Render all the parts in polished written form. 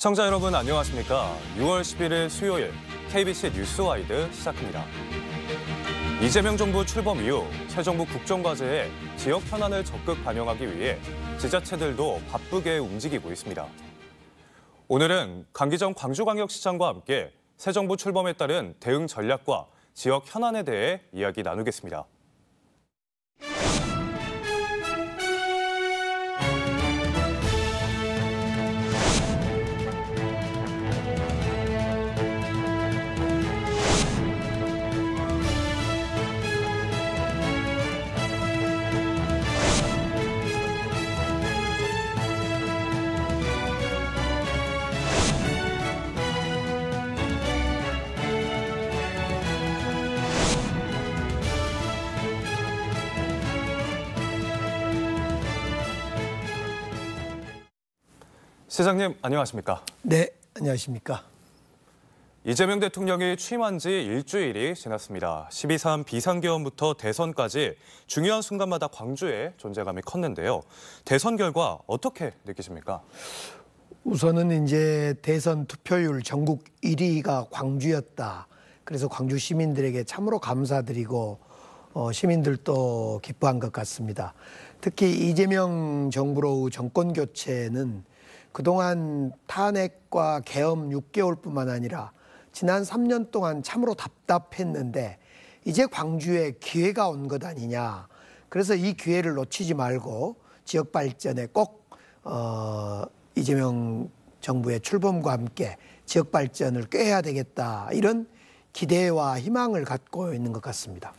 시청자 여러분 안녕하십니까? 6월 11일 수요일 KBC 뉴스와이드 시작합니다. 이재명 정부 출범 이후 새 정부 국정과제에 지역 현안을 적극 반영하기 위해 지자체들도 바쁘게 움직이고 있습니다. 오늘은 강기정 광주광역시장과 함께 새 정부 출범에 따른 대응 전략과 지역 현안에 대해 이야기 나누겠습니다. 시장님, 안녕하십니까? 네, 안녕하십니까? 이재명 대통령이 취임한 지 일주일이 지났습니다. 12.3 비상계엄부터 대선까지 중요한 순간마다 광주의 존재감이 컸는데요. 대선 결과 어떻게 느끼십니까? 우선은 이제 대선 투표율 전국 1위가 광주였다. 그래서 광주 시민들에게 참으로 감사드리고 시민들도 기뻐한 것 같습니다. 특히 이재명 정부로 정권 교체는 그동안 탄핵과 계엄 6개월뿐만 아니라 지난 3년 동안 참으로 답답했는데 이제 광주에 기회가 온 것 아니냐. 그래서 이 기회를 놓치지 말고 지역 발전에 꼭 이재명 정부의 출범과 함께 지역 발전을 꾀해야 되겠다. 이런 기대와 희망을 갖고 있는 것 같습니다.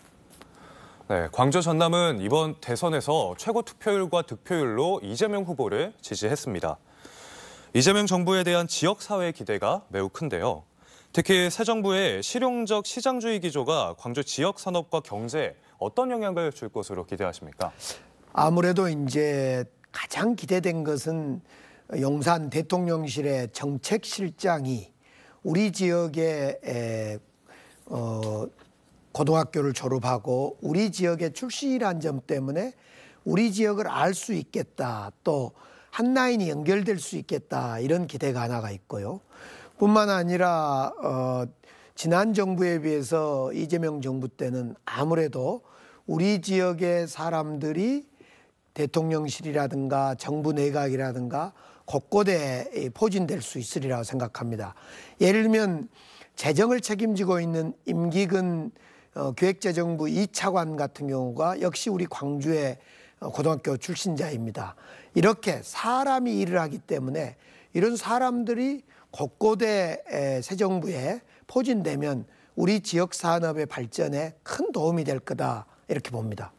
네, 광주 전남은 이번 대선에서 최고 투표율과 득표율로 이재명 후보를 지지했습니다. 이재명 정부에 대한 지역사회 기대가 매우 큰데요. 특히 새 정부의 실용적 시장주의 기조가 광주 지역 산업과 경제에 어떤 영향을 줄 것으로 기대하십니까? 아무래도 이제 가장 기대된 것은 용산 대통령실의 정책실장이 우리 지역에 고등학교를 졸업하고 우리 지역의 출신이란 점 때문에 우리 지역을 알 수 있겠다. 또 한 라인이 연결될 수 있겠다. 이런 기대가 하나가 있고요. 뿐만 아니라 지난 정부에 비해서 이재명 정부 때는 아무래도 우리 지역의 사람들이 대통령실이라든가 정부 내각이라든가 곳곳에 포진될 수 있으리라고 생각합니다. 예를 들면 재정을 책임지고 있는 임기근 기획재정부 2차관 같은 경우가 역시 우리 광주의 고등학교 출신자입니다. 이렇게 사람이 일을 하기 때문에 이런 사람들이 곳곳에 새 정부에 포진되면 우리 지역 산업의 발전에 큰 도움이 될 거다 이렇게 봅니다.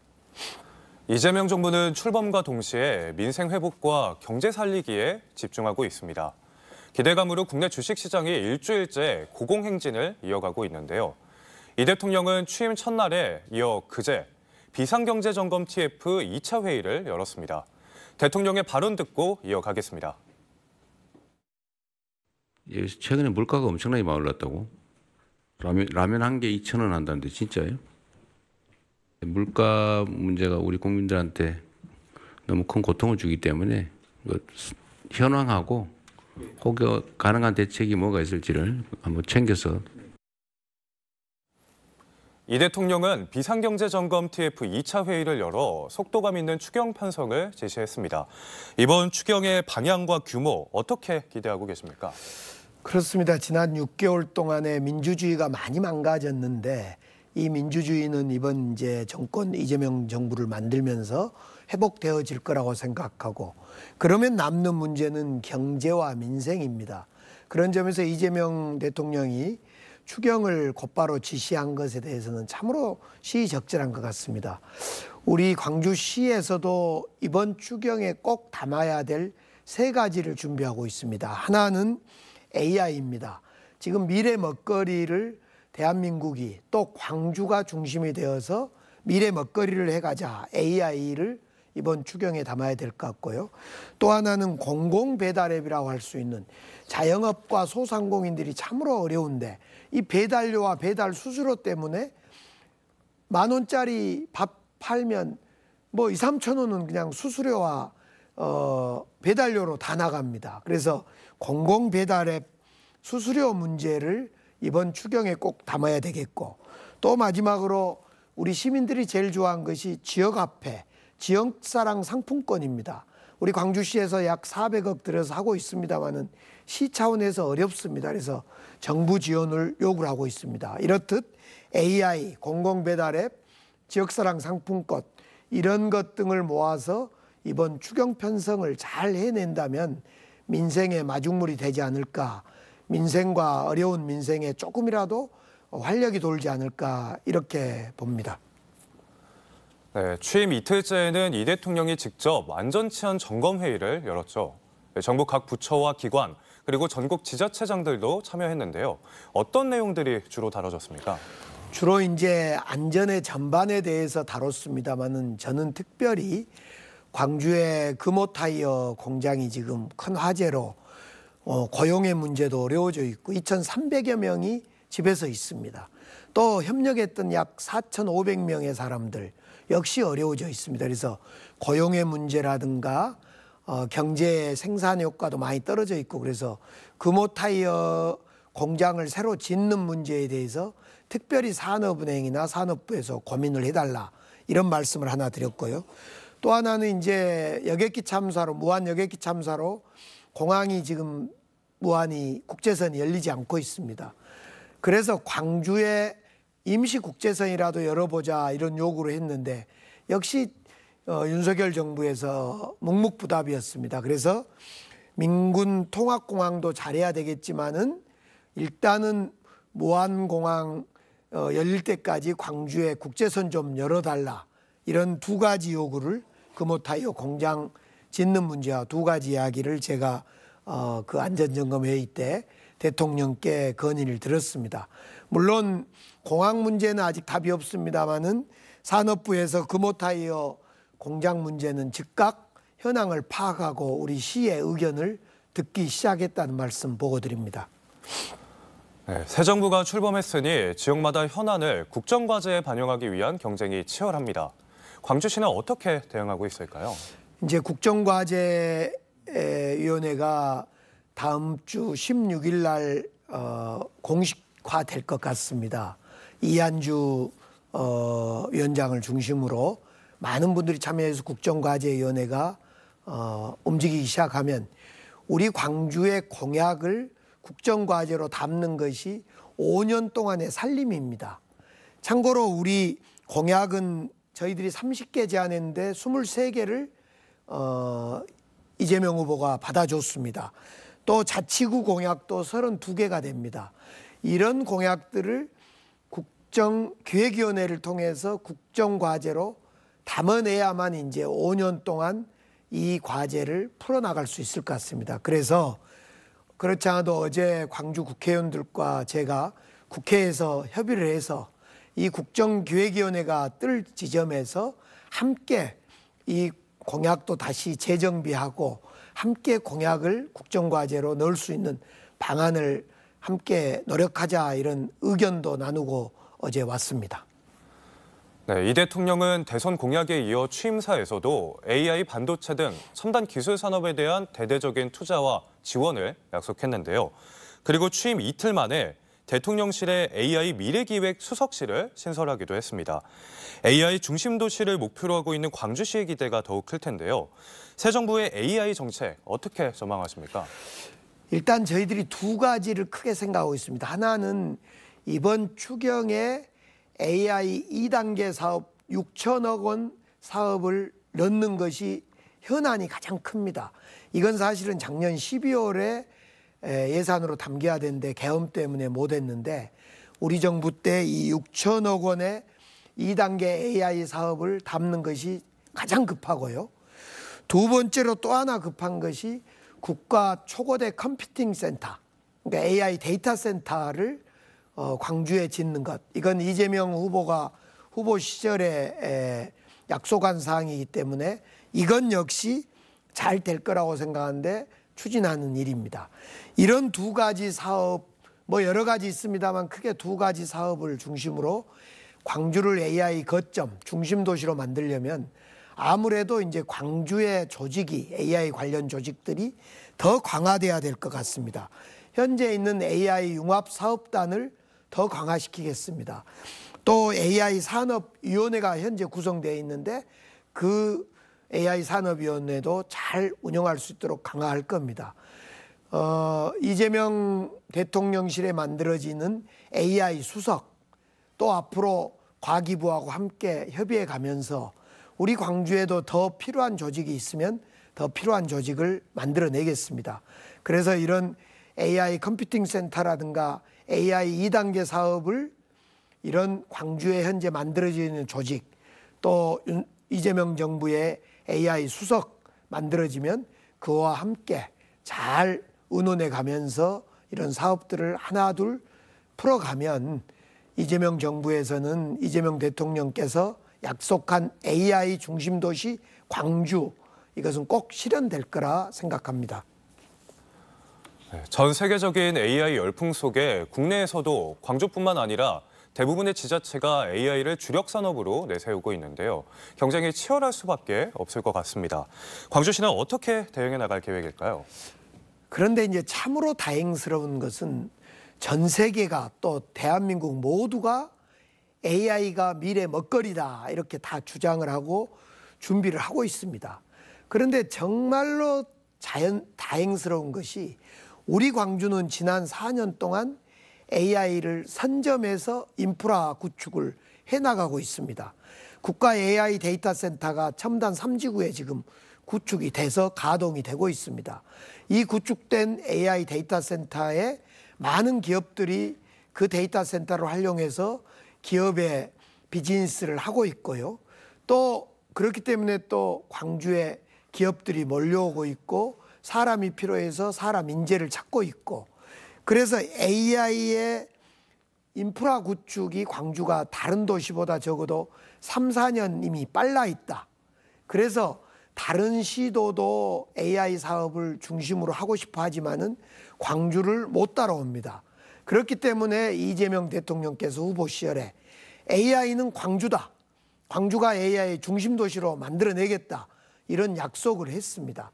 이재명 정부는 출범과 동시에 민생 회복과 경제 살리기에 집중하고 있습니다. 기대감으로 국내 주식시장이 일주일째 고공행진을 이어가고 있는데요. 이 대통령은 취임 첫날에 이어 그제 비상경제점검 TF 2차 회의를 열었습니다. 대통령의 발언 듣고 이어가겠습니다. 최근에 물가가 엄청나게 많이 올랐다고? 라면 한 개 2,000원 한다는데 진짜예요? 물가 문제가 우리 국민들한테 너무 큰 고통을 주기 때문에 현황하고 혹 가능한 대책이 뭐가 있을지를 한번 챙겨서. 이 대통령은 비상경제점검 TF 2차 회의를 열어 속도감 있는 추경 편성을 제시했습니다. 이번 추경의 방향과 규모 어떻게 기대하고 계십니까? 그렇습니다. 지난 6개월 동안에 민주주의가 많이 망가졌는데 이 민주주의는 이번 이제 정권 이재명 정부를 만들면서 회복되어질 거라고 생각하고 그러면 남는 문제는 경제와 민생입니다. 그런 점에서 이재명 대통령이 추경을 곧바로 지시한 것에 대해서는 참으로 시의적절한 것 같습니다. 우리 광주시에서도 이번 추경에 꼭 담아야 될 3가지를 준비하고 있습니다. 하나는 AI입니다. 지금 미래 먹거리를 대한민국이 또 광주가 중심이 되어서 미래 먹거리를 해가자 AI를 이번 추경에 담아야 될 것 같고요. 또 하나는 공공배달앱이라고 할 수 있는 자영업과 소상공인들이 참으로 어려운데 이 배달료와 배달 수수료 때문에 10,000원짜리 밥 팔면 뭐 2, 3천 원은 그냥 수수료와 배달료로 다 나갑니다. 그래서 공공 배달앱 수수료 문제를 이번 추경에 꼭 담아야 되겠고, 또 마지막으로 우리 시민들이 제일 좋아한 것이 지역화폐, 지역사랑 상품권입니다. 우리 광주시에서 약 400억 들여서 하고 있습니다만은 시 차원에서 어렵습니다. 그래서 정부 지원을 요구를 하고 있습니다. 이렇듯 AI, 공공배달앱, 지역사랑 상품권 이런 것 등을 모아서 이번 추경 편성을 잘 해낸다면 민생의 마중물이 되지 않을까, 민생과 어려운 민생에 조금이라도 활력이 돌지 않을까 이렇게 봅니다. 네, 취임 이틀째에는 이 대통령이 직접 안전치안 점검회의를 열었죠. 정부 각 부처와 기관 그리고 전국 지자체장들도 참여했는데요. 어떤 내용들이 주로 다뤄졌습니까? 주로 이제 안전의 전반에 대해서 다뤘습니다만은 저는 특별히 광주의 금호타이어 공장이 지금 큰 화제로 고용의 문제도 어려워져 있고 2,300여 명이 집에서 있습니다. 또 협력했던 약 4,500명의 사람들 역시 어려워져 있습니다. 그래서 고용의 문제라든가 경제 생산 효과도 많이 떨어져 있고, 그래서 금호타이어 공장을 새로 짓는 문제에 대해서 특별히 산업은행이나 산업부에서 고민을 해달라 이런 말씀을 하나 드렸고요. 또 하나는 이제 여객기 참사로, 무한 여객기 참사로 공항이 지금 무한히 국제선이 열리지 않고 있습니다. 그래서 광주에 임시 국제선이라도 열어보자 이런 요구를 했는데 역시 윤석열 정부에서 묵묵부답이었습니다. 그래서 민군 통합공항도 잘해야 되겠지만은 일단은 무안공항 열릴 때까지 광주에 국제선 좀 열어달라 이런 두 가지 요구를 금호타이어 공장 짓는 문제와 두 가지 이야기를 제가 그 안전점검회의 때 대통령께 건의를 드렸습니다. 물론 공항 문제는 아직 답이 없습니다만은 산업부에서 금호타이어 공장 문제는 즉각 현황을 파악하고 우리 시의 의견을 듣기 시작했다는 말씀 보고드립니다. 네, 새 정부가 출범했으니 지역마다 현안을 국정과제에 반영하기 위한 경쟁이 치열합니다. 광주시는 어떻게 대응하고 있을까요? 이제 국정과제위원회가 다음 주 16일 날 공식화될 것 같습니다. 이한주 위원장을 중심으로 많은 분들이 참여해서 국정과제위원회가 움직이기 시작하면 우리 광주의 공약을 국정과제로 담는 것이 5년 동안의 살림입니다. 참고로 우리 공약은 저희들이 30개 제안했는데 23개를 이재명 후보가 받아줬습니다. 또 자치구 공약도 32개가 됩니다. 이런 공약들을 국정기획위원회를 통해서 국정과제로 담아내야만 이제 5년 동안 이 과제를 풀어나갈 수 있을 것 같습니다. 그래서 그렇지 않아도 어제 광주 국회의원들과 제가 국회에서 협의를 해서 이 국정기획위원회가 뜰 지점에서 함께 이 공약도 다시 재정비하고 함께 공약을 국정과제로 넣을 수 있는 방안을 함께 노력하자 이런 의견도 나누고 어제 왔습니다. 네, 이 대통령은 대선 공약에 이어 취임사에서도 AI 반도체 등 첨단 기술 산업에 대한 대대적인 투자와 지원을 약속했는데요. 그리고 취임 이틀 만에 대통령실의 AI 미래기획 수석실을 신설하기도 했습니다. AI 중심 도시를 목표로 하고 있는 광주시의 기대가 더욱 클 텐데요. 새 정부의 AI 정책 어떻게 전망하십니까? 일단 저희들이 두 가지를 크게 생각하고 있습니다. 하나는 이번 추경에 AI 2단계 사업 6천억 원 사업을 넣는 것이 현안이 가장 큽니다. 이건 사실은 작년 12월에 예산으로 담겨야 되는데 계엄 때문에 못했는데 우리 정부 때 이 6천억 원의 2단계 AI 사업을 담는 것이 가장 급하고요. 두 번째로 또 하나 급한 것이 국가 초거대 컴퓨팅 센터, 그러니까 AI 데이터 센터를 광주에 짓는 것. 이건 이재명 후보가 후보 시절에 약속한 사항이기 때문에 이건 역시 잘 될 거라고 생각하는데 추진하는 일입니다. 이런 두 가지 사업, 뭐 여러 가지 있습니다만 크게 두 가지 사업을 중심으로 광주를 AI 거점, 중심 도시로 만들려면 아무래도 이제 광주의 조직이 AI 관련 조직들이 더 강화돼야 될 것 같습니다. 현재 있는 AI 융합 사업단을 더 강화시키겠습니다. 또 AI 산업위원회가 현재 구성되어 있는데 그 AI 산업위원회도 잘 운영할 수 있도록 강화할 겁니다. 이재명 대통령실에 만들어지는 AI 수석 또 앞으로 과기부하고 함께 협의해 가면서 우리 광주에도 더 필요한 조직이 있으면 더 필요한 조직을 만들어내겠습니다. 그래서 이런 AI 컴퓨팅 센터라든가 AI 2단계 사업을 이런 광주에 현재 만들어지는 조직 또 이재명 정부의 AI 수석 만들어지면 그와 함께 잘 의논해 가면서 이런 사업들을 하나 둘 풀어가면 이재명 정부에서는 이재명 대통령께서 약속한 AI 중심 도시 광주 이것은 꼭 실현될 거라 생각합니다. 전 세계적인 AI 열풍 속에 국내에서도 광주뿐만 아니라 대부분의 지자체가 AI를 주력 산업으로 내세우고 있는데요. 경쟁이 치열할 수밖에 없을 것 같습니다. 광주시는 어떻게 대응해 나갈 계획일까요? 그런데 이제 참으로 다행스러운 것은 전 세계가 또 대한민국 모두가 AI가 미래 먹거리다 이렇게 다 주장을 하고 준비를 하고 있습니다. 그런데 정말로 다행스러운 것이 우리 광주는 지난 4년 동안 AI를 선점해서 인프라 구축을 해나가고 있습니다. 국가 AI 데이터 센터가 첨단 3지구에 지금 구축이 돼서 가동이 되고 있습니다. 이 구축된 AI 데이터 센터에 많은 기업들이 그 데이터 센터를 활용해서 기업의 비즈니스를 하고 있고요. 또 그렇기 때문에 또 광주에 기업들이 몰려오고 있고 사람이 필요해서 사람 인재를 찾고 있고 그래서 AI의 인프라 구축이 광주가 다른 도시보다 적어도 3, 4년 이미 빨라 있다. 그래서 다른 시도도 AI 사업을 중심으로 하고 싶어 하지만은 광주를 못 따라옵니다. 그렇기 때문에 이재명 대통령께서 후보 시절에 AI는 광주다. 광주가 AI 중심 도시로 만들어내겠다. 이런 약속을 했습니다.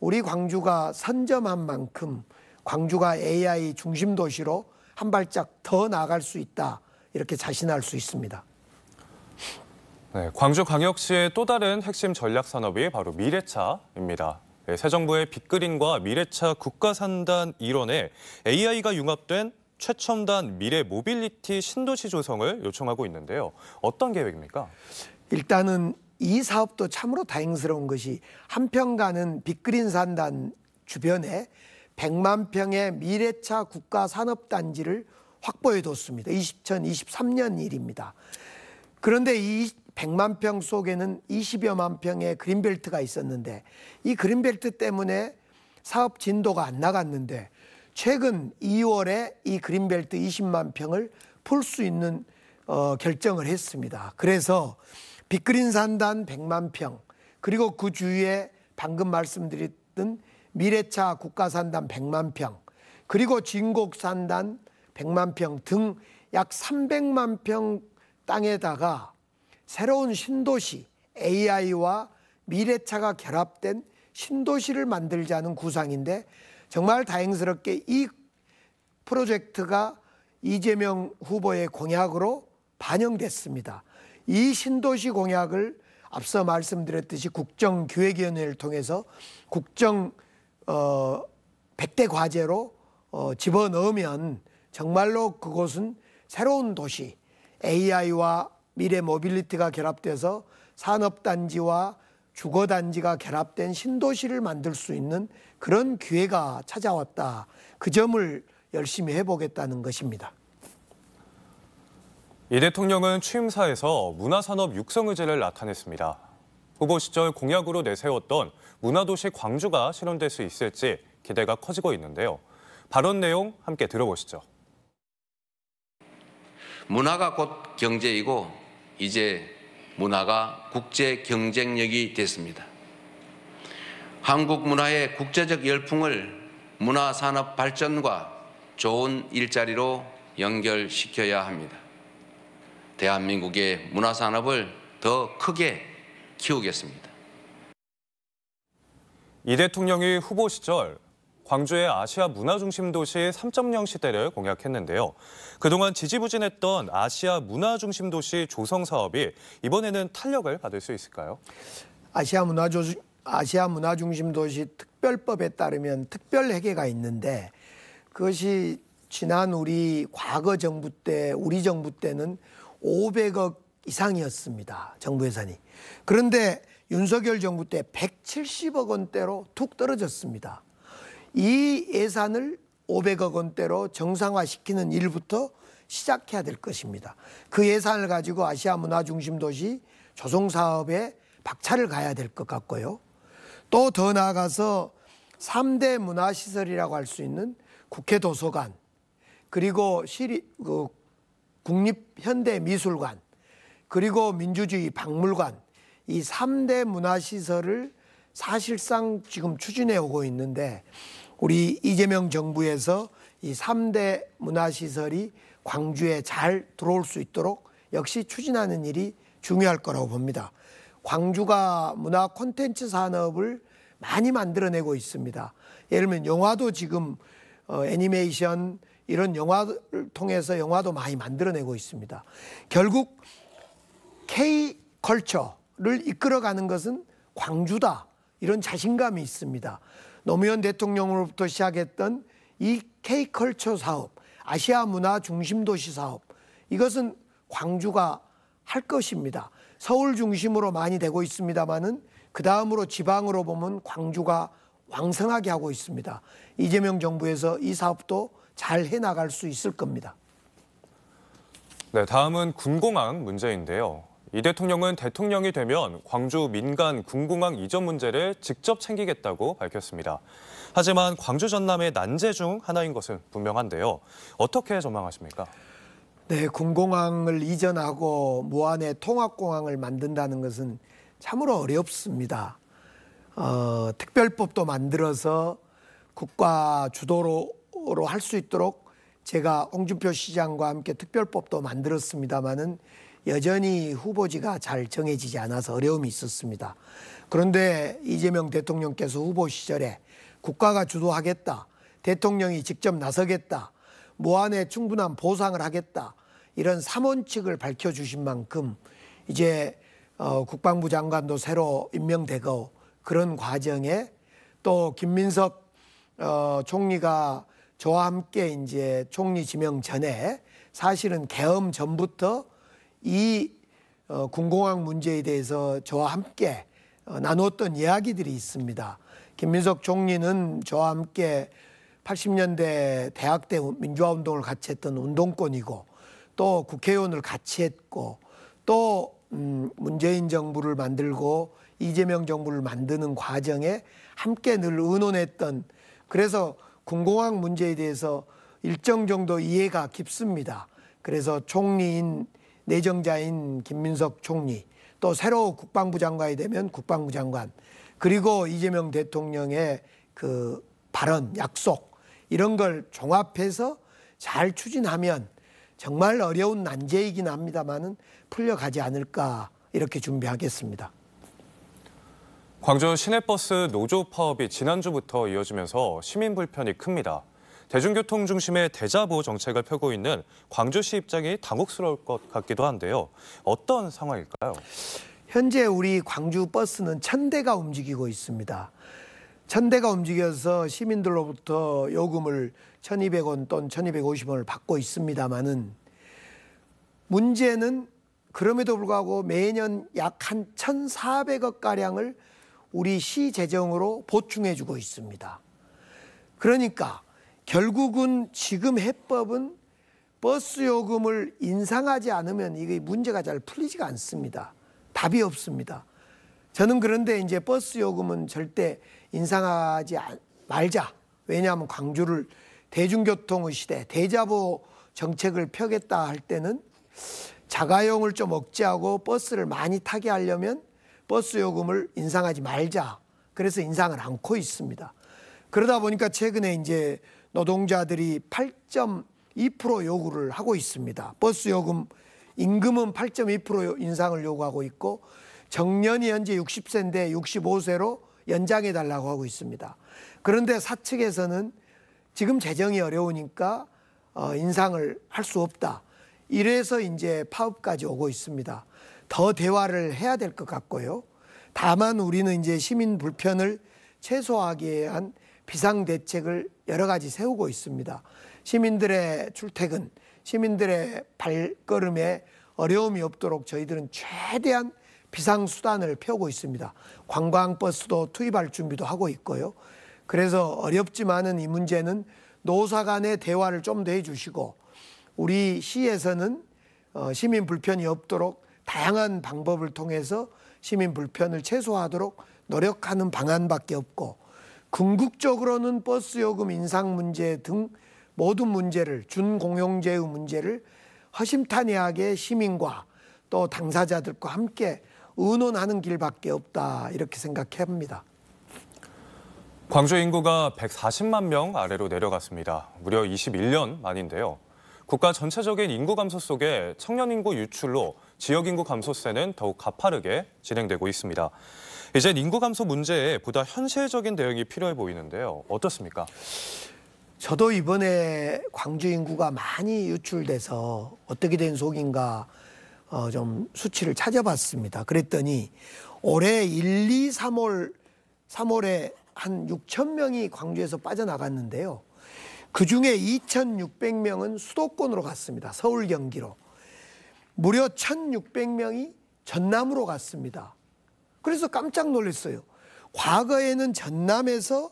우리 광주가 선점한 만큼 광주가 AI 중심 도시로 한 발짝 더 나아갈 수 있다. 이렇게 자신할 수 있습니다. 네, 광주광역시의 또 다른 핵심 전략 산업이 바로 미래차입니다. 네, 새 정부의 빅그린과 미래차 국가산단 일원에 AI가 융합된 최첨단 미래 모빌리티 신도시 조성을 요청하고 있는데요. 어떤 계획입니까? 일단은 이 사업도 참으로 다행스러운 것이 한평가는 빅그린 산단 주변에 100만 평의 미래차 국가산업단지를 확보해뒀습니다. 2023년 일입니다. 그런데 이 100만 평 속에는 20여만 평의 그린벨트가 있었는데 이 그린벨트 때문에 사업 진도가 안 나갔는데 최근 2월에 이 그린벨트 20만 평을 풀 수 있는 결정을 했습니다. 그래서 빅그린 산단 100만 평 그리고 그 주위에 방금 말씀드렸던 미래차 국가산단 100만 평 그리고 진곡산단 100만 평 등 약 300만 평 땅에다가 새로운 신도시 AI와 미래차가 결합된 신도시를 만들자는 구상인데 정말 다행스럽게 이 프로젝트가 이재명 후보의 공약으로 반영됐습니다. 이 신도시 공약을 앞서 말씀드렸듯이 국정기획위원회를 통해서 국정 100대 과제로 집어넣으면 정말로 그곳은 새로운 도시 AI와 미래 모빌리티가 결합돼서 산업단지와 주거단지가 결합된 신도시를 만들 수 있는 그런 기회가 찾아왔다. 그 점을 열심히 해보겠다는 것입니다. 이 대통령은 취임사에서 문화산업 육성 의지를 나타냈습니다. 후보 시절 공약으로 내세웠던 문화도시 광주가 실현될 수 있을지 기대가 커지고 있는데요. 발언 내용 함께 들어보시죠. 문화가 곧 경제이고 이제 문화가 국제 경쟁력이 됐습니다. 한국 문화의 국제적 열풍을 문화산업 발전과 좋은 일자리로 연결시켜야 합니다. 대한민국의 문화산업을 더 크게 키우겠습니다. 이 대통령이 후보 시절 광주의 아시아 문화중심 도시 3.0 시대를 공약했는데요. 그동안 지지부진했던 아시아 문화중심 도시 조성 사업이 이번에는 탄력을 받을 수 있을까요? 아시아 문화중심 도시 특별법에 따르면 특별회계가 있는데 그것이 지난 우리 과거 정부 때, 우리 정부 때는 500억 이상이었습니다. 정부 예산이. 그런데 윤석열 정부 때 170억 원대로 툭 떨어졌습니다. 이 예산을 500억 원대로 정상화시키는 일부터 시작해야 될 것입니다. 그 예산을 가지고 아시아 문화중심 도시 조성 사업에 박차를 가야 될 것 같고요. 또 더 나아가서 3대 문화시설이라고 할 수 있는 국회도서관, 그리고 국립현대미술관, 그리고 민주주의 박물관, 이 3대 문화시설을 사실상 지금 추진해 오고 있는데 우리 이재명 정부에서 이 3대 문화시설이 광주에 잘 들어올 수 있도록 역시 추진하는 일이 중요할 거라고 봅니다. 광주가 문화 콘텐츠 산업을 많이 만들어내고 있습니다. 예를 들면 영화도 지금 애니메이션 이런 영화를 통해서 영화도 많이 만들어내고 있습니다. 결국 K컬처를 이끌어가는 것은 광주다. 이런 자신감이 있습니다. 노무현 대통령으로부터 시작했던 이 K컬처 사업, 아시아 문화 중심도시 사업, 이것은 광주가 할 것입니다. 서울 중심으로 많이 되고 있습니다마는 그 다음으로 지방으로 보면 광주가 왕성하게 하고 있습니다. 이재명 정부에서 이 사업도 잘 해나갈 수 있을 겁니다. 네, 다음은 군공항 문제인데요. 이 대통령은 대통령이 되면 광주 민간 군공항 이전 문제를 직접 챙기겠다고 밝혔습니다. 하지만 광주 전남의 난제 중 하나인 것은 분명한데요. 어떻게 전망하십니까? 네, 군공항을 이전하고 무안의 통합공항을 만든다는 것은 참으로 어렵습니다. 특별법도 만들어서 국가 주도로 할 수 있도록 제가 홍준표 시장과 함께 특별법도 만들었습니다마는 여전히 후보지가 잘 정해지지 않아서 어려움이 있었습니다. 그런데 이재명 대통령께서 후보 시절에 국가가 주도하겠다, 대통령이 직접 나서겠다, 무안에 충분한 보상을 하겠다, 이런 3원칙을 밝혀주신 만큼 이제 국방부 장관도 새로 임명되고 그런 과정에 또 김민석 총리가 저와 함께 이제 총리 지명 전에 사실은 계엄 전부터 이 군공항 문제에 대해서 저와 함께 나눴던 이야기들이 있습니다. 김민석 총리는 저와 함께 80년대 대학 때 민주화운동을 같이 했던 운동권이고 또 국회의원을 같이 했고 또 문재인 정부를 만들고 이재명 정부를 만드는 과정에 함께 늘 의논했던, 그래서 군공항 문제에 대해서 일정 정도 이해가 깊습니다. 그래서 총리인 내정자인 김민석 총리, 또 새로 국방부 장관이 되면 국방부 장관, 그리고 이재명 대통령의 그 발언, 약속, 이런 걸 종합해서 잘 추진하면 정말 어려운 난제이긴 합니다만은 풀려가지 않을까 이렇게 준비하겠습니다. 광주 시내버스 노조 파업이 지난주부터 이어지면서 시민 불편이 큽니다. 대중교통 중심의 대자보 정책을 펴고 있는 광주시 입장이 당혹스러울 것 같기도 한데요. 어떤 상황일까요? 현재 우리 광주 버스는 1000대가 움직이고 있습니다. 1000대가 움직여서 시민들로부터 요금을 1200원 또는 1250원을 받고 있습니다마는 문제는 그럼에도 불구하고 매년 약 한 1400억가량을 우리 시 재정으로 보충해 주고 있습니다. 그러니까 결국은 지금 해법은 버스 요금을 인상하지 않으면 이게 문제가 잘 풀리지가 않습니다. 답이 없습니다. 저는 그런데 이제 버스 요금은 절대 인상하지 말자. 왜냐하면 광주를 대중교통의 시대, 대자보 정책을 펴겠다 할 때는 자가용을 좀 억제하고 버스를 많이 타게 하려면 버스 요금을 인상하지 말자. 그래서 인상을 않고 있습니다. 그러다 보니까 최근에 이제 노동자들이 8.2% 요구를 하고 있습니다. 버스 요금, 임금은 8.2% 인상을 요구하고 있고 정년이 현재 60세인데 65세로 연장해 달라고 하고 있습니다. 그런데 사측에서는 지금 재정이 어려우니까 인상을 할 수 없다. 이래서 이제 파업까지 오고 있습니다. 더 대화를 해야 될 것 같고요. 다만 우리는 이제 시민 불편을 최소화하기 위한 비상대책을 여러 가지 세우고 있습니다. 시민들의 출퇴근, 시민들의 발걸음에 어려움이 없도록 저희들은 최대한 비상수단을 펴고 있습니다. 관광버스도 투입할 준비도 하고 있고요. 그래서 어렵지만은 이 문제는 노사 간의 대화를 좀 더 해주시고 우리 시에서는 시민 불편이 없도록 다양한 방법을 통해서 시민 불편을 최소화하도록 노력하는 방안밖에 없고 궁극적으로는 버스 요금 인상 문제 등 모든 문제를 준공영제의 문제를 허심탄회하게 시민과 또 당사자들과 함께 의논하는 길밖에 없다 이렇게 생각합니다. 광주 인구가 140만 명 아래로 내려갔습니다. 무려 21년 만인데요. 국가 전체적인 인구 감소 속에 청년 인구 유출로 지역 인구 감소세는 더욱 가파르게 진행되고 있습니다. 이젠 인구 감소 문제에 보다 현실적인 대응이 필요해 보이는데요. 어떻습니까? 저도 이번에 광주 인구가 많이 유출돼서 어떻게 된 속인가 좀 수치를 찾아봤습니다. 그랬더니 올해 1, 2, 3월에 한 6천 명이 광주에서 빠져나갔는데요. 그중에 2,600명은 수도권으로 갔습니다. 서울, 경기로. 무려 1,600명이 전남으로 갔습니다. 그래서 깜짝 놀랐어요. 과거에는 전남에서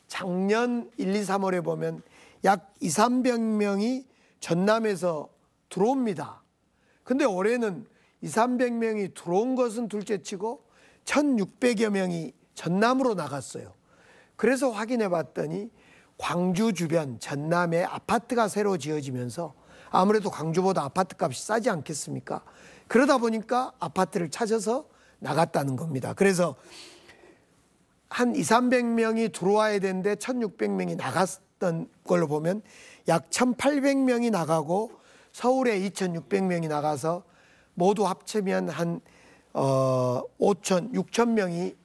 작년 1, 2, 3월에 보면 약 2, 300명이 전남에서 들어옵니다. 근데 올해는 2, 300명이 들어온 것은 둘째치고 1,600여 명이 전남으로 나갔어요. 그래서 확인해 봤더니 광주 주변 전남에 아파트가 새로 지어지면서 아무래도 광주보다 아파트 값이 싸지 않겠습니까? 그러다 보니까 아파트를 찾아서 나갔다는 겁니다. 그래서 한 2, 300명이 들어와야 되는데 1,600명이 나갔던 걸로 보면 약 1,800명이 나가고 서울에 2,600명이 나가서 모두 합치면 한 5천, 6천 명이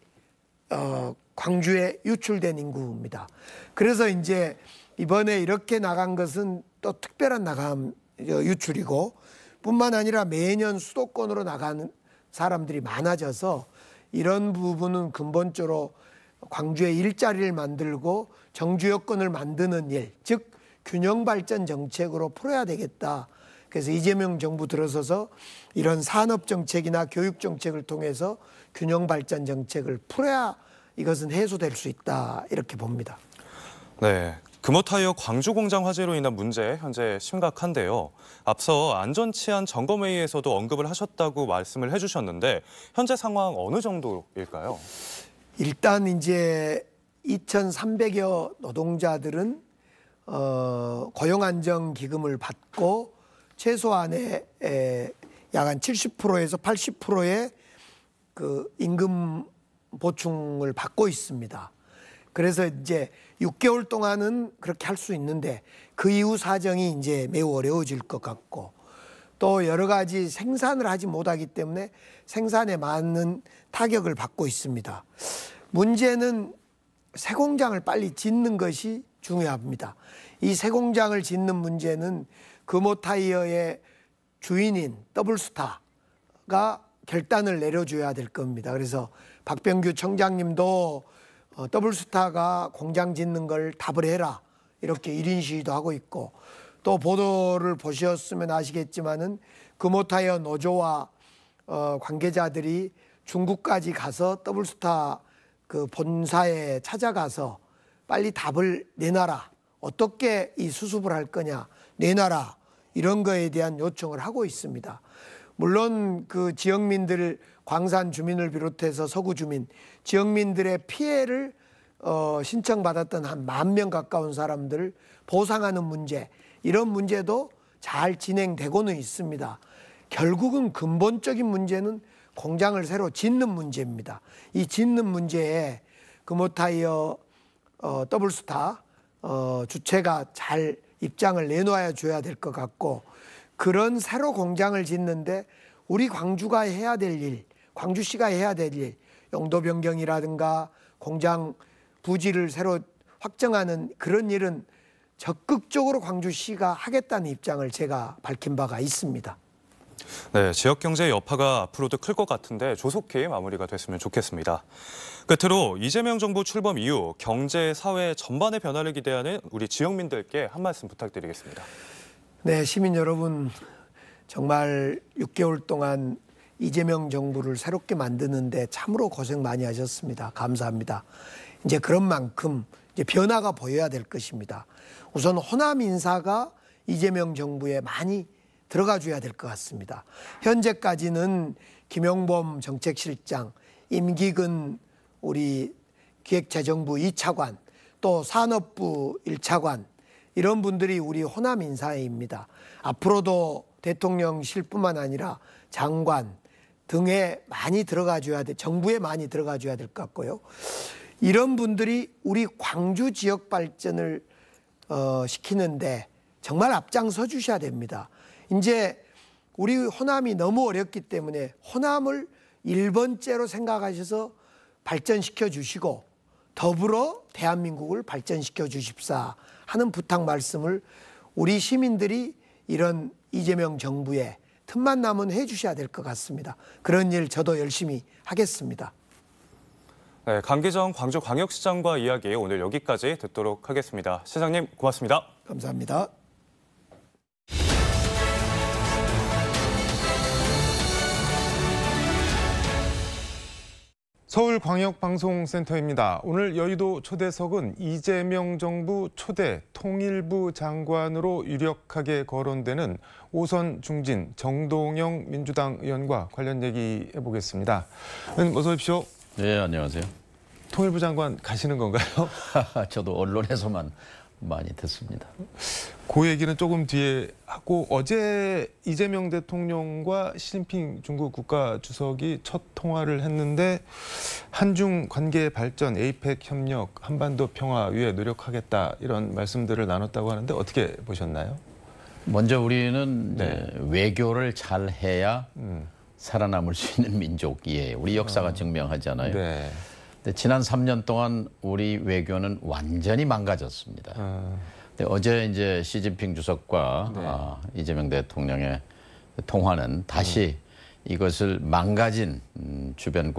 광주에 유출된 인구입니다. 그래서 이제 이번에 이렇게 나간 것은 또 특별한 유출이고 뿐만 아니라 매년 수도권으로 나가는 사람들이 많아져서 이런 부분은 근본적으로 광주에 일자리를 만들고 정주 여건을 만드는 일, 즉 균형 발전 정책으로 풀어야 되겠다. 그래서 이재명 정부 들어서서 이런 산업 정책이나 교육 정책을 통해서 균형 발전 정책을 풀어야 이것은 해소될 수 있다 이렇게 봅니다. 네, 금호타이어 광주 공장 화재로 인한 문제 현재 심각한데요. 앞서 안전치안 점검회의에서도 언급을 하셨다고 말씀을 해주셨는데 현재 상황 어느 정도일까요? 일단 이제 2,300여 노동자들은 고용안정기금을 받고 최소한의 약 한 70%에서 80%의 그 임금 보충을 받고 있습니다. 그래서 이제 6개월 동안은 그렇게 할 수 있는데 그 이후 사정이 이제 매우 어려워질 것 같고 또 여러 가지 생산을 하지 못하기 때문에 생산에 많은 타격을 받고 있습니다. 문제는 새 공장을 빨리 짓는 것이 중요합니다. 이 새 공장을 짓는 문제는 금호타이어의 주인인 더블스타가 결단을 내려줘야 될 겁니다. 그래서 박병규 청장님도 더블스타가 공장 짓는 걸 답을 해라 이렇게 1인 시위도 하고 있고 또 보도를 보셨으면 아시겠지만은 금호타이어 노조와 관계자들이 중국까지 가서 더블스타 그 본사에 찾아가서 빨리 답을 내놔라. 어떻게 이 수습을 할 거냐 내놔라. 이런 거에 대한 요청을 하고 있습니다. 물론 그 지역민들 광산 주민을 비롯해서 서구 주민 지역민들의 피해를 신청받았던 한 10,000명 가까운 사람들을 보상하는 문제 이런 문제도 잘 진행되고는 있습니다. 결국은 근본적인 문제는 공장을 새로 짓는 문제입니다. 이 짓는 문제에 금호타이어 더블스타 주체가 잘 입장을 내놓아야 줘야 될 것 같고 그런 새로 공장을 짓는데 우리 광주가 해야 될 일, 광주시가 해야 될 일, 용도 변경이라든가 공장 부지를 새로 확정하는 그런 일은 적극적으로 광주시가 하겠다는 입장을 제가 밝힌 바가 있습니다. 네, 지역 경제의 여파가 앞으로도 클 것 같은데 조속히 마무리가 됐으면 좋겠습니다. 끝으로 이재명 정부 출범 이후 경제, 사회 전반의 변화를 기대하는 우리 지역민들께 한 말씀 부탁드리겠습니다. 네, 시민 여러분 정말 6개월 동안 이재명 정부를 새롭게 만드는데 참으로 고생 많이 하셨습니다. 감사합니다. 이제 그런 만큼 이제 변화가 보여야 될 것입니다. 우선 호남 인사가 이재명 정부에 많이 들어가 줘야 될 것 같습니다. 현재까지는 김용범 정책실장, 임기근 우리 기획재정부 2차관, 또 산업부 1차관 이런 분들이 우리 호남 인사입니다. 앞으로도 대통령실뿐만 아니라 장관 등에 많이 들어가 줘야 돼, 정부에 많이 들어가 줘야 될 것 같고요. 이런 분들이 우리 광주 지역 발전을 시키는데 정말 앞장서 주셔야 됩니다. 이제 우리 호남이 너무 어렵기 때문에 호남을 1번째로 생각하셔서 발전시켜 주시고 더불어 대한민국을 발전시켜 주십사 하는 부탁 말씀을 우리 시민들이 이런 이재명 정부에 틈만 나면 해 주셔야 될 것 같습니다. 그런 일 저도 열심히 하겠습니다. 네, 강기정 광주광역시장과 이야기 오늘 여기까지 듣도록 하겠습니다. 시장님 고맙습니다. 감사합니다. 서울광역방송센터입니다. 오늘 여의도 초대석은 이재명 정부 초대 통일부 장관으로 유력하게 거론되는 오선 중진 정동영 민주당 의원과 관련 얘기 해보겠습니다. 의원님 어서 오십시오. 네, 안녕하세요. 통일부 장관 가시는 건가요? 저도 언론에서만 많이 듣습니다. 그 얘기는 조금 뒤에 하고 어제 이재명 대통령과 시진핑 중국 국가주석이 첫 통화를 했는데 한중 관계 발전, 에이펙 협력, 한반도 평화 위해 노력하겠다 이런 말씀들을 나눴다고 하는데 어떻게 보셨나요? 먼저 우리는 네. 이제 외교를 잘 해야 살아남을 수 있는 민족이에요. 우리 역사가 증명하잖아요. 네. 근데 지난 3년 동안 우리 외교는 완전히 망가졌습니다. 근데 어제 이제 시진핑 주석과 이재명 대통령의 통화는 다시 이것을 망가진 주변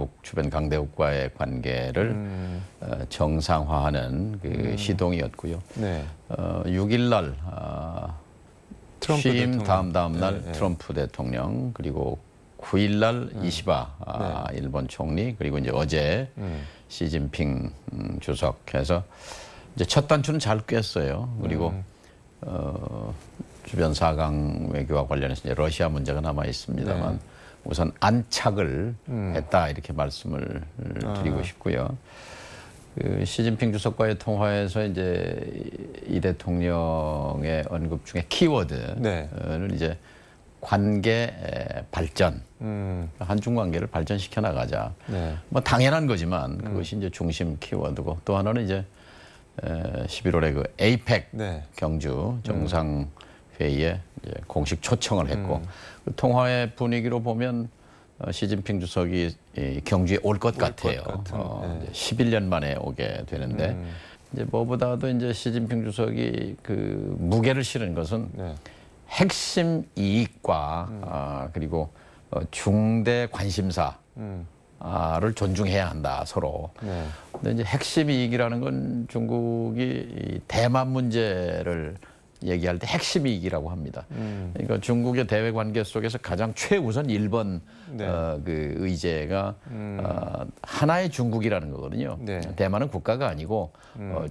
강대국과의 관계를 정상화하는 그 시동이었고요. 네. 6일 날 취임 다음 날 네. 트럼프 대통령 그리고 9일 날 이시바 일본 총리 그리고 이제 어제 시진핑 주석해서 이제 첫 단추는 잘 꿰었어요. 그리고 주변 4강 외교와 관련해서 이제 러시아 문제가 남아 있습니다만 우선 안착을 했다 이렇게 말씀을 드리고 싶고요. 그 시진핑 주석과의 통화에서 이제 이 대통령의 언급 중에 키워드를 이제 관계 발전, 한중 관계를 발전시켜 나가자. 뭐 당연한 거지만 그것이 이제 중심 키워드고 또 하나는 이제 11월에 그 에이펙 경주 정상회의에 이제 공식 초청을 했고 그 통화의 분위기로 보면 시진핑 주석이 경주에 올 것 같아요. 11년 만에 오게 되는데 이제 뭐보다도 이제 시진핑 주석이 그 무게를 실은 것은 핵심 이익과 그리고 중대 관심사를 존중해야 한다 서로. 근데 이제 핵심 이익이라는 건 중국이 이 대만 문제를 얘기할 때 핵심 이익이라고 합니다. 그러니까 중국의 대외 관계 속에서 가장 최우선 1번 그 의제가 하나의 중국이라는 거거든요. 대만은 국가가 아니고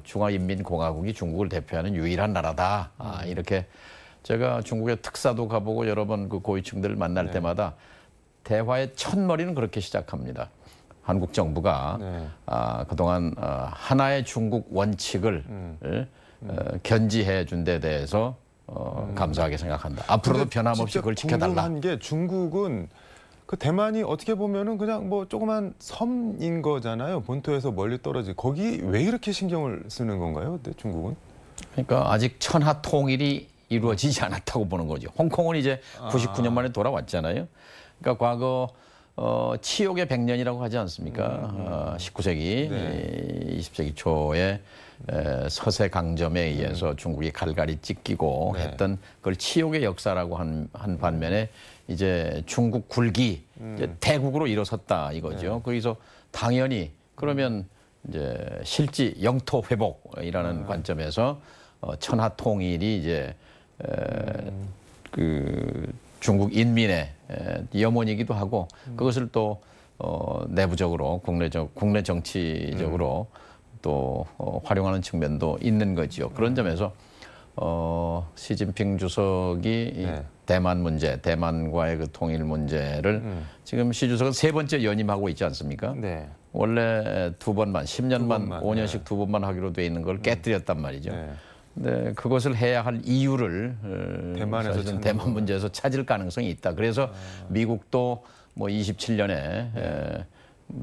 중화인민공화국이 중국을 대표하는 유일한 나라다. 이렇게 제가 중국의 특사도 가보고 여러 번 그 고위층들을 만날 때마다 대화의 첫머리는 그렇게 시작합니다. 한국 정부가 그동안 하나의 중국 원칙을 견지해 준 데 대해서 감사하게 생각한다. 앞으로도 변함없이 그걸 지켜달라. 궁금한 게 중국은 그 대만이 어떻게 보면은 그냥 뭐 조그만 섬인 거잖아요. 본토에서 멀리 떨어지. 거기 왜 이렇게 신경을 쓰는 건가요? 중국은? 그러니까 아직 천하 통일이 이루어지지 않았다고 보는 거죠. 홍콩은 이제 99년 만에 돌아왔잖아요. 그러니까 과거 치욕의 100년이라고 하지 않습니까? 19세기, 네. 20세기 초에 서세 강점에 의해서 중국이 갈갈이 찢기고 네. 했던 그걸 치욕의 역사라고 한 반면에 이제 중국 굴기 이제 대국으로 일어섰다 이거죠. 그래서 당연히 그러면 이제 실지 영토 회복이라는 관점에서 천하 통일이 이제 그 중국 인민의 염원이기도 하고 그것을 또 내부적으로 국내 정치적으로 또 활용하는 측면도 있는 거지요. 그런 점에서 시진핑 주석이 이 네. 대만 문제, 대만과의 그 통일 문제를 지금 시 주석은 3번째 연임하고 있지 않습니까? 네. 원래 2번만, 10년만, 번만, 5년씩 네. 2번만 하기로 돼 있는 걸 깨뜨렸단 말이죠. 네. 네, 그것을 해야 할 이유를 대만에서 사실은 찾는 대만 거구나. 문제에서 찾을 가능성이 있다. 그래서 미국도 뭐 27년에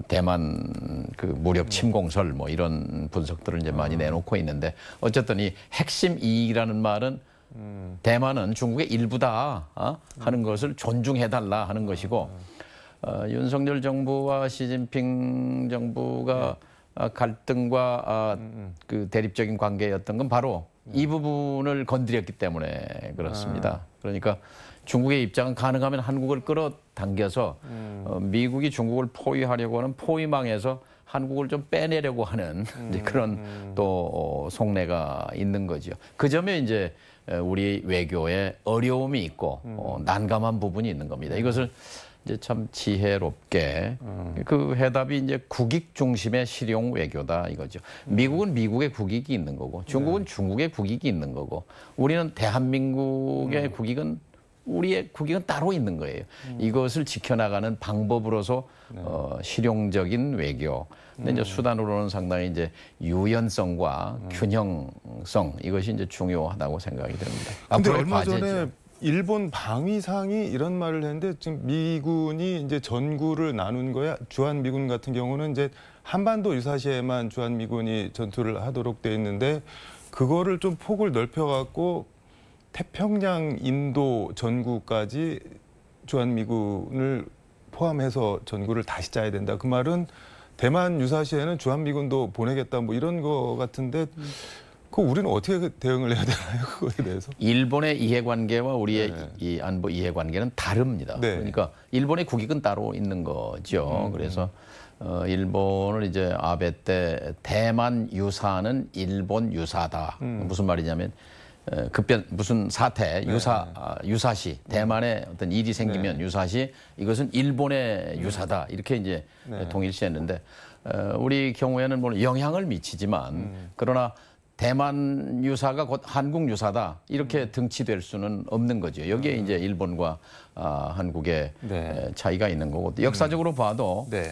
대만 그 무력 침공설 뭐 이런 분석들을 이제 많이 내놓고 있는데 어쨌든 이 핵심 이익이라는 말은 대만은 중국의 일부다 하는 것을 존중해달라 하는 것이고 윤석열 정부와 시진핑 정부가 갈등과 그 대립적인 관계였던 건 바로 이 부분을 건드렸기 때문에 그렇습니다. 그러니까 중국의 입장은 가능하면 한국을 끌어당겨서 미국이 중국을 포위하려고 하는 포위망에서 한국을 좀 빼내려고 하는 이제 그런 또 속내가 있는 거죠. 그 점에 이제 우리 외교에 어려움이 있고 난감한 부분이 있는 겁니다. 이것을 이제 참 지혜롭게 그 해답이 이제 국익 중심의 실용 외교다 이거죠. 미국은 미국의 국익이 있는 거고 중국은 중국의 국익이 있는 거고 우리는 대한민국의 국익은 우리의 국익은 따로 있는 거예요. 이것을 지켜나가는 방법으로서 실용적인 외교. 근데 이제 수단으로는 상당히 이제 유연성과 균형성 이것이 이제 중요하다고 생각이 듭니다. 근데 앞으로의 얼마 과제죠. 전에 일본 방위상이 이런 말을 했는데 지금 미군이 이제 전구를 나눈 거야. 주한 미군 같은 경우는 이제 한반도 유사시에만 주한 미군이 전투를 하도록 돼 있는데 그거를 좀 폭을 넓혀 갖고 태평양 인도 전구까지 주한 미군을 포함해서 전구를 다시 짜야 된다. 그 말은 대만 유사시에는 주한 미군도 보내겠다 뭐 이런 거 같은데 그 우리는 어떻게 대응을 해야 되나요? 그거에 대해서? 일본의 이해관계와 우리의 이 안보 이해관계는 다릅니다. 네. 그러니까 일본의 국익은 따로 있는 거죠. 그래서 일본을 이제 아베 때 대만 유사는 일본 유사다. 무슨 말이냐면 급변 무슨 사태 유사시 대만에 어떤 일이 생기면 유사시 이것은 일본의 유사다 이렇게 이제 동일시했는데 우리 경우에는 물론 영향을 미치지만 그러나 대만 유사가 곧 한국 유사다 이렇게 등치될 수는 없는 거죠. 여기에 이제 일본과 한국의 차이가 있는 거고 역사적으로 봐도 네.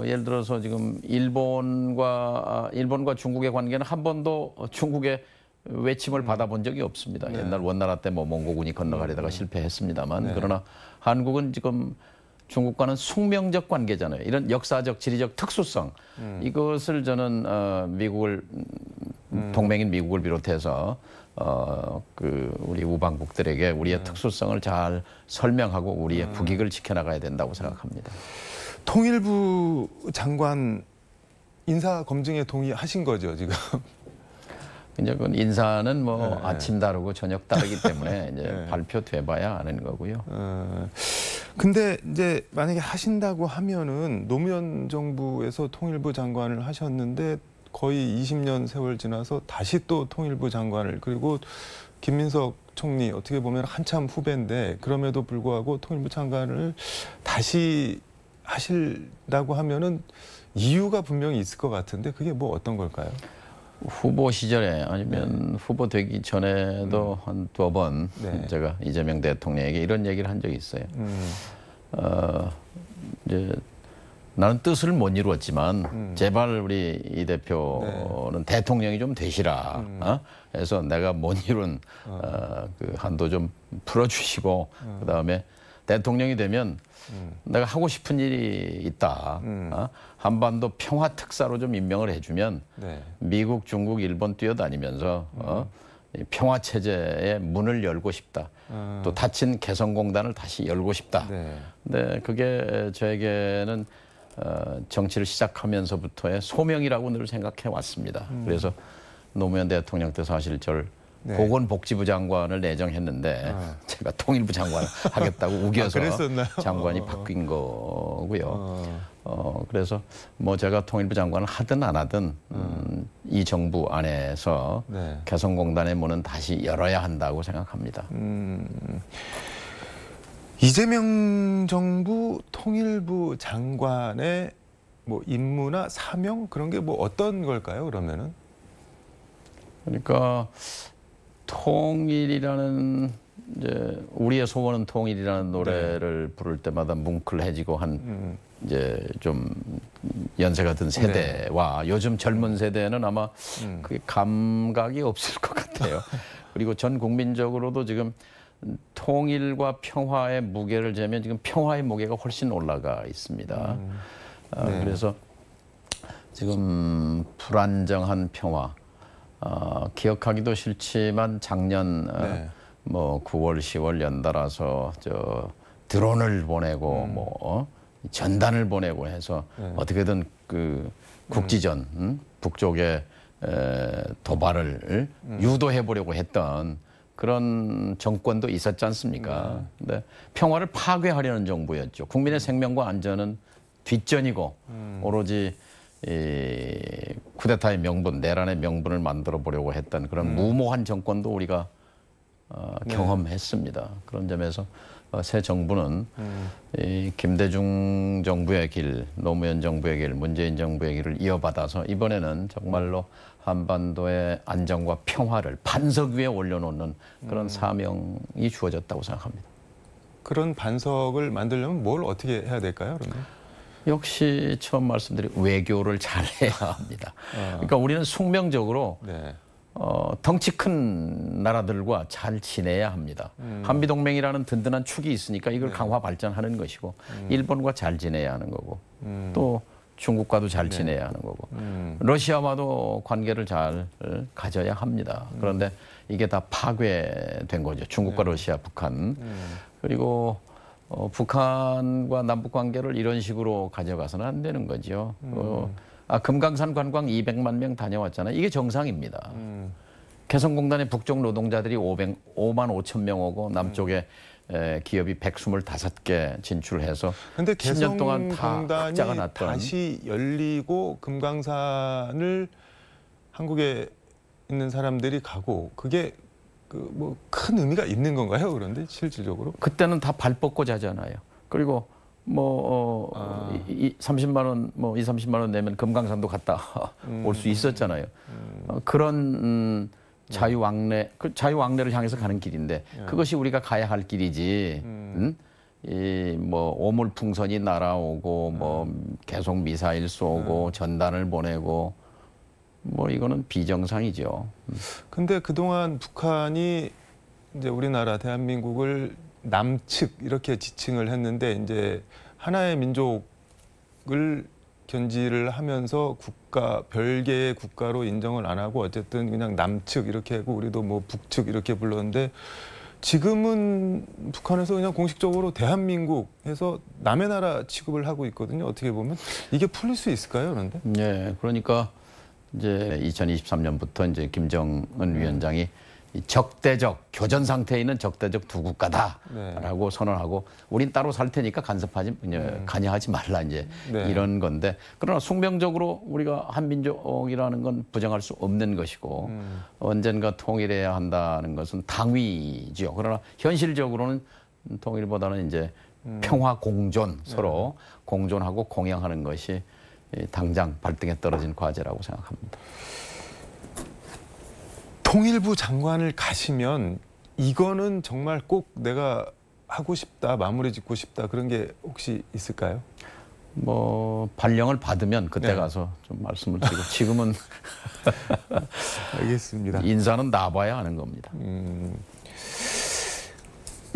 예를 들어서 지금 일본과 중국의 관계는 한 번도 중국의 외침을 받아본 적이 없습니다. 옛날 원나라 때 뭐 몽고군이 건너가려다가 실패했습니다만 그러나 한국은 지금 중국과는 숙명적 관계잖아요. 이런 역사적, 지리적 특수성 이것을 저는 미국을 동맹인 미국을 비롯해서 그 우리 우방국들에게 우리의 특수성을 잘 설명하고 우리의 국익을 지켜나가야 된다고 생각합니다. 통일부 장관 인사 검증에 동의하신 거죠 지금? 이제 그 인사는 뭐 아침 다르고 저녁 다르기 때문에 이제 발표돼봐야 아는 거고요. 근데 이제 만약에 하신다고 하면은 노무현 정부에서 통일부 장관을 하셨는데 거의 20년 세월 지나서 다시 또 통일부 장관을 그리고 김민석 총리 어떻게 보면 한참 후배인데 그럼에도 불구하고 통일부 장관을 다시 하신다고 하면은 이유가 분명히 있을 것 같은데 그게 뭐 어떤 걸까요? 후보 시절에 아니면 후보 되기 전에도 한 2번 제가 이재명 대통령에게 이런 얘기를 한 적이 있어요. 이제 나는 뜻을 못 이루었지만 제발 우리 이 대표는 대통령이 좀 되시라. 그래서 내가 못 이룬 그 한도 좀 풀어주시고 그다음에 대통령이 되면 내가 하고 싶은 일이 있다. 한반도 평화 특사로 좀 임명을 해주면 미국, 중국, 일본 뛰어다니면서 이 평화 체제의 문을 열고 싶다. 또 닫힌 개성공단을 다시 열고 싶다. 네. 네, 그게 저에게는 정치를 시작하면서부터의 소명이라고 늘 생각해 왔습니다. 그래서 노무현 대통령 때 사실 저를 네. 보건복지부 장관을 내정했는데 제가 통일부 장관을 하겠다고 우겨서 그랬었나요? 장관이 바뀐 거고요. 그래서 뭐 제가 통일부 장관을 하든 안 하든 이 정부 안에서 네. 개성공단의 문은 다시 열어야 한다고 생각합니다. 이재명 정부 통일부 장관의 뭐 임무나 사명 그런 게 뭐 어떤 걸까요? 그러면은 그러니까 통일이라는 이제 우리의 소원은 통일이라는 노래를 부를 때마다 뭉클해지고 한 이제 좀 연세가 든 세대와 요즘 젊은 세대는 아마 그게 감각이 없을 것 같아요. 그리고 전 국민적으로도 지금 통일과 평화의 무게를 재면 지금 평화의 무게가 훨씬 올라가 있습니다. 그래서 지금 불안정한 평화, 기억하기도 싫지만 작년 뭐 9월, 10월 연달아서 저 드론을 보내고 뭐 전단을 보내고 해서 어떻게든 그 국지전 북쪽에 도발을 유도해 보려고 했던 그런 정권도 있었지 않습니까? 근데 평화를 파괴하려는 정부였죠. 국민의 생명과 안전은 뒷전이고 오로지 이 쿠데타의 명분, 내란의 명분을 만들어 보려고 했던 그런 무모한 정권도 우리가 경험했습니다. 그런 점에서 새 정부는 이 김대중 정부의 길, 노무현 정부의 길, 문재인 정부의 길을 이어받아서 이번에는 정말로 한반도의 안정과 평화를 반석 위에 올려놓는 그런 사명이 주어졌다고 생각합니다. 그런 반석을 만들려면 뭘 어떻게 해야 될까요? 그러면? 역시 처음 말씀드린 외교를 잘해야 합니다. 그러니까 우리는 숙명적으로 네. 덩치 큰 나라들과 잘 지내야 합니다. 한미동맹이라는 든든한 축이 있으니까 이걸 강화 발전하는 것이고 일본과 잘 지내야 하는 거고 또 중국과도 잘 지내야 하는 거고 러시아와도 관계를 잘 가져야 합니다. 그런데 이게 다 파괴된 거죠. 중국과 러시아, 북한. 그리고 북한과 남북 관계를 이런 식으로 가져가서는 안 되는 거죠. 금강산 관광 200만 명 다녀왔잖아요. 이게 정상입니다. 개성공단의 북쪽 노동자들이 5만 5천 명 오고 남쪽에 기업이 125개 진출해서 근데 10년 동안 다 흑자가 개성공단이 났던 다시 열리고 금강산을 한국에 있는 사람들이 가고 그게 그 뭐 큰 의미가 있는 건가요? 그런데 실질적으로? 그때는 다 발 뻗고 자잖아요. 그리고 뭐 30만 원, 뭐 30만 원 내면 금강산도 갔다 올 수 있었잖아요. 그런 자유왕래, 그 자유왕래를 향해서 가는 길인데 그것이 우리가 가야 할 길이지. 이 뭐 오물풍선이 날아오고 뭐 계속 미사일 쏘고 전단을 보내고 뭐 이거는 비정상이죠. 근데 그동안 북한이 이제 우리나라 대한민국을 남측 이렇게 지칭을 했는데 이제 하나의 민족을 견지를 하면서 국가 별개의 국가로 인정을 안 하고 어쨌든 그냥 남측 이렇게 하고 우리도 뭐 북측 이렇게 불렀는데 지금은 북한에서 그냥 공식적으로 대한민국 해서 남의 나라 취급을 하고 있거든요. 어떻게 보면 이게 풀릴 수 있을까요? 그런데? 네, 그러니까 이제 2023년부터 이제 김정은 위원장이 이 적대적 교전 상태에 있는 적대적 두 국가다라고 선언하고 우린 따로 살 테니까 간여하지 말라 이제 이런 건데 그러나 숙명적으로 우리가 한민족이라는 건 부정할 수 없는 것이고 언젠가 통일해야 한다는 것은 당위죠. 그러나 현실적으로는 통일보다는 이제 평화 공존 서로 공존하고 공양하는 것이 당장 발등에 떨어진 과제라고 생각합니다. 통일부 장관을 가시면 이거는 정말 꼭 내가 하고 싶다, 마무리 짓고 싶다 그런 게 혹시 있을까요? 뭐 발령을 받으면 그때 가서 좀 말씀을 드리고 지금은 알겠습니다. 인사는 나봐야 하는 겁니다.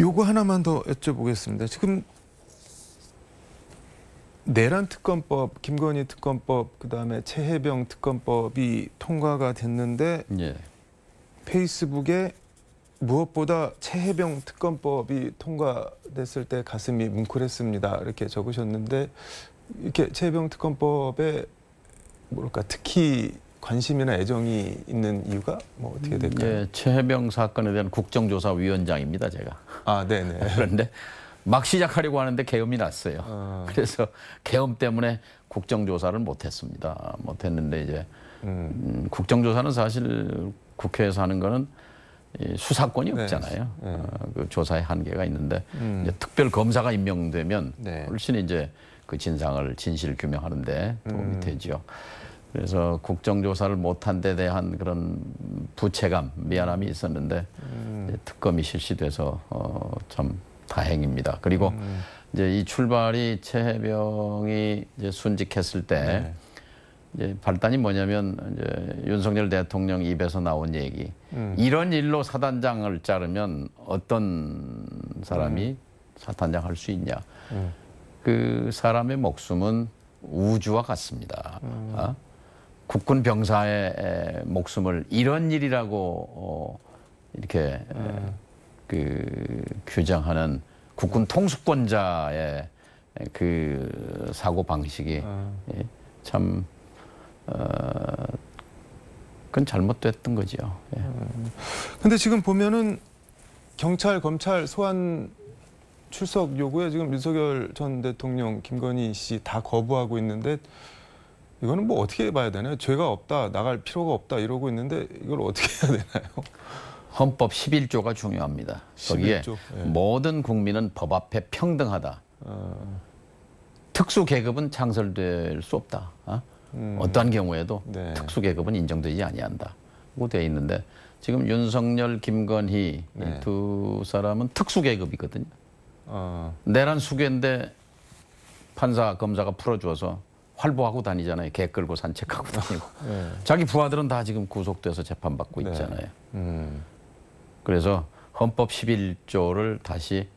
요거 하나만 더 여쭤보겠습니다. 지금 내란 특검법, 김건희 특검법, 그다음에 최혜병 특검법이 통과가 됐는데 예. 페이스북에 무엇보다 최혜병 특검법이 통과됐을 때 가슴이 뭉클했습니다. 이렇게 적으셨는데 이렇게 최혜병 특검법에 뭐랄까 특히 관심이나 애정이 있는 이유가 뭐 어떻게 될까요? 예, 최혜병 사건에 대한 국정조사위원장입니다, 제가. 아, 네네. 그런데 막 시작하려고 하는데 계엄이 났어요. 그래서 계엄 때문에 국정조사를 못했습니다. 못했는데 이제 국정조사는 사실 국회에서 하는 거는 이 수사권이 네. 없잖아요. 네. 그 조사의 한계가 있는데 이제 특별 검사가 임명되면 네. 훨씬 이제 그 진실 규명하는데 도움이 되죠. 그래서 국정조사를 못한 데 대한 그런 부채감, 미안함이 있었는데 이제 특검이 실시돼서 참 다행입니다. 그리고 이제 이 출발이 최혜병이 이제 순직했을 때 이제 발단이 뭐냐면 이제 윤석열 대통령 입에서 나온 얘기. 이런 일로 사단장을 자르면 어떤 사람이 사단장 할 수 있냐. 그 사람의 목숨은 우주와 같습니다. 국군 병사의 목숨을 이런 일이라고 이렇게 그 규정하는 국군 통수권자의 그 사고 방식이 참 그건 잘못됐던 거죠. 근데 지금 보면은 경찰, 검찰 소환 출석 요구에 지금 윤석열 전 대통령, 김건희 씨 다 거부하고 있는데 이거는 뭐 어떻게 봐야 되나요? 죄가 없다, 나갈 필요가 없다 이러고 있는데 이걸 어떻게 해야 되나요? 헌법 11조가 중요합니다. 거기에 11조? 예. 모든 국민은 법 앞에 평등하다. 특수계급은 창설될 수 없다. 어떠한 경우에도 네. 특수계급은 인정되지 아니한다고 되어 있는데 지금 윤석열, 김건희 네. 이 두 사람은 특수계급이거든요. 내란 수괴인데 판사, 검사가 풀어줘서 활보하고 다니잖아요. 개 끌고 산책하고 다니고. 네. 자기 부하들은 다 지금 구속돼서 재판받고 네. 있잖아요. 그래서 헌법 11조를 다시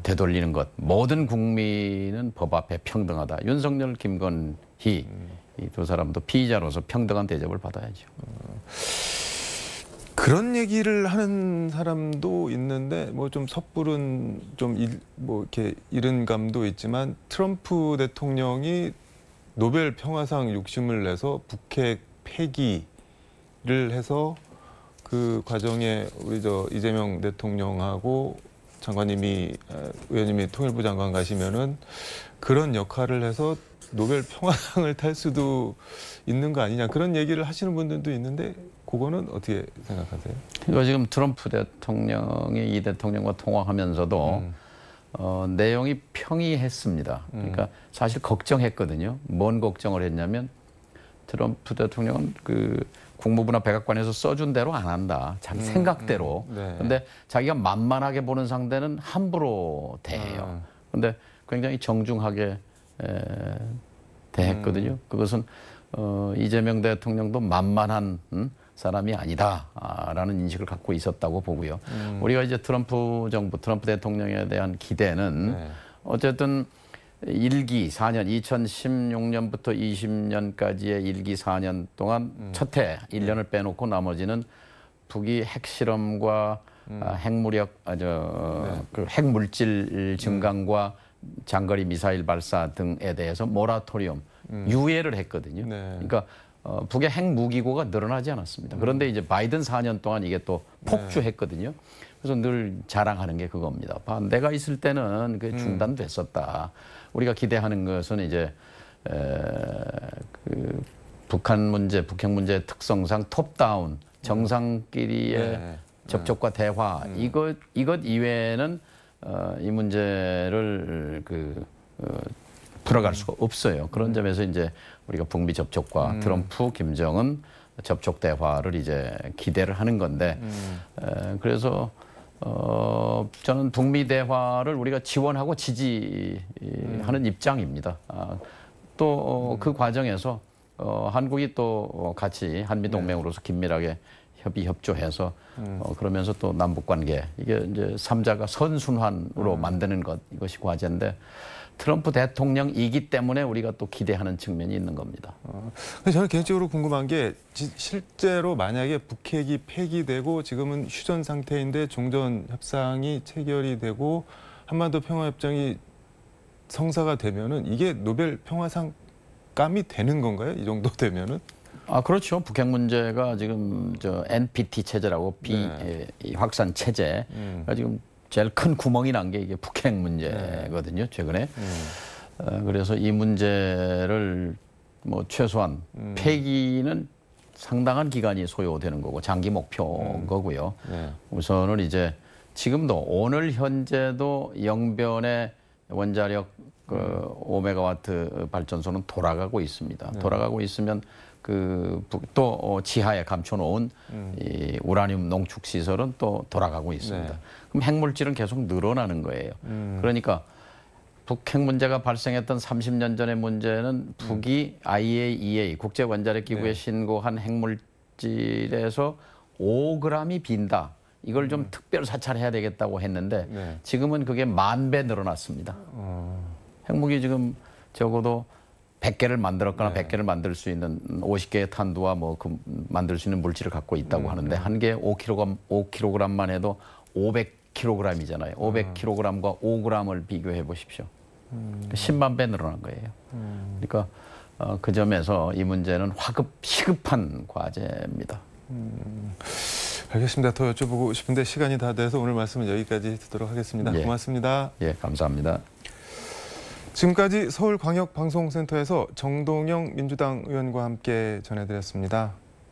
되돌리는 것. 모든 국민은 법 앞에 평등하다. 윤석열, 김건희 이 두 사람도 피의자로서 평등한 대접을 받아야죠. 그런 얘기를 하는 사람도 있는데 뭐 좀 섣부른 뭐 이렇게 이른 감도 있지만 트럼프 대통령이 노벨 평화상 욕심을 내서 북핵 폐기를 해서 그 과정에 우리 이재명 대통령하고 장관님이 의원님이 통일부 장관 가시면은 그런 역할을 해서 노벨 평화상을 탈 수도 있는 거 아니냐 그런 얘기를 하시는 분들도 있는데 그거는 어떻게 생각하세요? 이거 지금 트럼프 대통령이 이 대통령과 통화하면서도 내용이 평이했습니다. 그러니까 사실 걱정했거든요. 뭔 걱정을 했냐면 트럼프 대통령은 그 국무부나 백악관에서 써준 대로 안 한다. 자기 생각대로. 네. 근데 자기가 만만하게 보는 상대는 함부로 대해요. 근데 굉장히 정중하게 대했거든요. 그것은 이재명 대통령도 만만한 사람이 아니다라는 인식을 갖고 있었다고 보고요. 우리가 이제 트럼프 정부, 트럼프 대통령에 대한 기대는 네. 어쨌든 1기 4년, 2016년부터 20년까지의 1기 4년 동안 첫 해 1년을 빼놓고 나머지는 북이 핵실험과 핵무력, 그 핵물질 증강과 장거리 미사일 발사 등에 대해서 모라토리엄, 유예를 했거든요. 네. 그러니까 북의 핵무기고가 늘어나지 않았습니다. 그런데 이제 바이든 4년 동안 이게 또 폭주했거든요. 그래서 늘 자랑하는 게 그겁니다. 내가 있을 때는 그게 중단됐었다. 우리가 기대하는 것은 이제 그 북한 문제, 북핵 문제의 특성상 톱다운, 정상끼리의 접촉과 대화, 이것 이외에는 이 문제를 풀어갈 수가 없어요. 그런 점에서 이제 우리가 북미 접촉과 트럼프, 김정은 접촉 대화를 이제 기대를 하는 건데 그래서 저는 북미 대화를 우리가 지원하고 지지하는 입장입니다. 또 그 과정에서 한국이 또 같이 한미 동맹으로서 긴밀하게 협의 협조해서 그러면서 또 남북 관계 이게 이제 삼자가 선순환으로 만드는 것 이것이 과제인데 트럼프 대통령이기 때문에 우리가 또 기대하는 측면이 있는 겁니다. 저는 개인적으로 궁금한 게 실제로 만약에 북핵이 폐기되고 지금은 휴전 상태인데 종전 협상이 체결이 되고 한반도 평화협정이 성사가 되면은 이게 노벨 평화상감이 되는 건가요? 이 정도 되면은? 아 그렇죠. 북핵 문제가 지금 저 NPT 체제라고 비확산 체제 지금 제일 큰 구멍이 난 게 이게 북핵 문제거든요. 최근에. 그래서 이 문제를 뭐 최소한 폐기는 상당한 기간이 소요되는 거고 장기 목표인 거고요. 우선은 이제 지금도 오늘 현재도 영변의 원자력 5메가와트 발전소는 돌아가고 있습니다. 돌아가고 있으면 또 지하에 감춰놓은 이 우라늄 농축 시설은 또 돌아가고 있습니다. 그럼 핵물질은 계속 늘어나는 거예요. 그러니까 북핵 문제가 발생했던 30년 전의 문제는 북이 IAEA 국제원자력기구에 신고한 핵물질에서 5g이 빈다. 이걸 좀 특별 사찰해야 되겠다고 했는데 지금은 그게 10,000배 늘어났습니다. 핵무기 지금 적어도 100개를 만들었거나 100개를 만들 수 있는 50개의 탄두와 만들 수 있는 물질을 갖고 있다고 하는데 한 개에 5kg만 해도 500kg이잖아요. 500kg과 5g을 비교해 보십시오. 10만 배 늘어난 거예요. 그러니까 그 점에서 이 문제는 시급한 과제입니다. 알겠습니다. 더 여쭤보고 싶은데 시간이 다 돼서 오늘 말씀은 여기까지 듣도록 하겠습니다. 고맙습니다. 예, 감사합니다. 지금까지 서울광역방송센터에서 정동영 민주당 의원과 함께 전해드렸습니다.